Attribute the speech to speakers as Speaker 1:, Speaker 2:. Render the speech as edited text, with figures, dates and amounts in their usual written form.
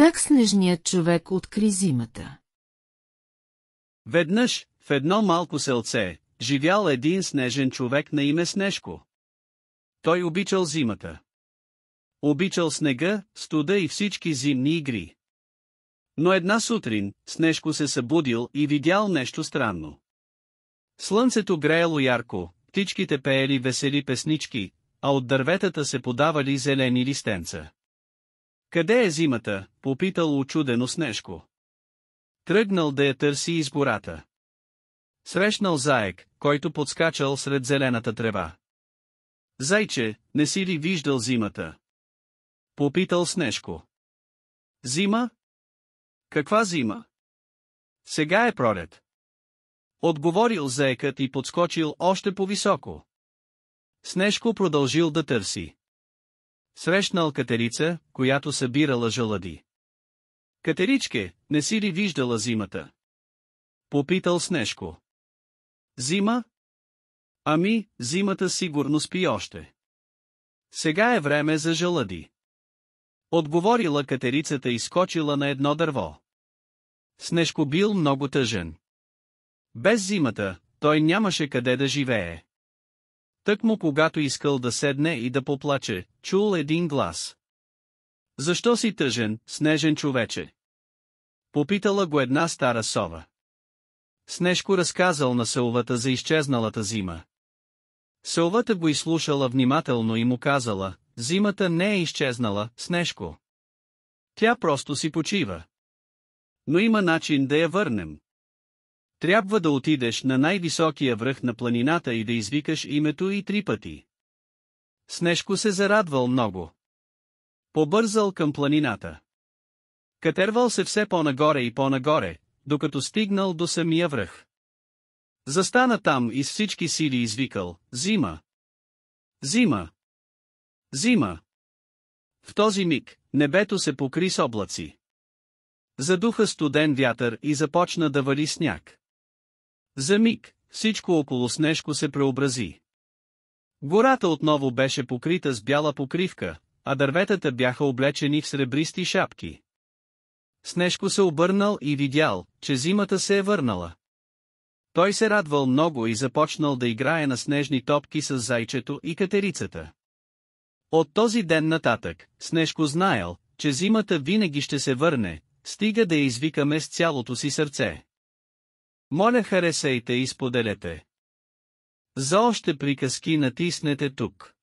Speaker 1: Как снежният човек откри зимата?
Speaker 2: Веднъж, в едно малко селце, живял един снежен човек на име Снежко. Той обичал зимата. Обичал снега, студа и всички зимни игри. Но една сутрин, Снежко се събудил и видял нещо странно. Слънцето греело ярко, птичките пеели весели песнички, а от дърветата се подавали зелени листенца. Къде е зимата? Попитал учудено Снежко. Тръгнал да я търси из гората. Срещнал заек, който подскачал сред зелената трева. Зайче, не си ли виждал зимата? Попитал Снежко. Зима? Каква зима? Сега е пролет. Отговорил заекът и подскочил още по-високо. Снежко продължил да търси. Срещнал катерица, която събирала жълъди. Катеричке, не си ли виждала зимата? Попитал Снежко. Зима? Ами, зимата сигурно спи още. Сега е време за жълъди. Отговорила катерицата и скочила на едно дърво. Снежко бил много тъжен. Без зимата, той нямаше къде да живее. Тъкмо когато искал да седне и да поплаче, чул един глас. Защо си тъжен, снежен човече? Попитала го една стара сова. Снежко разказал на селвата за изчезналата зима. Селвата го изслушала внимателно и му казала, зимата не е изчезнала, Снежко. Тя просто си почива. Но има начин да я върнем. Трябва да отидеш на най-високия връх на планината и да извикаш името и 3 пъти. Снежко се зарадвал много. Побързал към планината. Катервал се все по-нагоре и по-нагоре, докато стигнал до самия връх. Застана там и с всички сили извикал, зима! Зима! Зима! В този миг, небето се покри с облаци. Задуха студен вятър и започна да вали сняг. За миг, всичко около Снежко се преобрази. Гората отново беше покрита с бяла покривка, а дърветата бяха облечени в сребристи шапки. Снежко се обърнал и видял, че зимата се е върнала. Той се радвал много и започнал да играе на снежни топки с зайчето и катерицата. От този ден нататък, Снежко знаел, че зимата винаги ще се върне, стига да я извикаме с цялото си сърце. Моля, харесайте и споделете. За още приказки натиснете тук.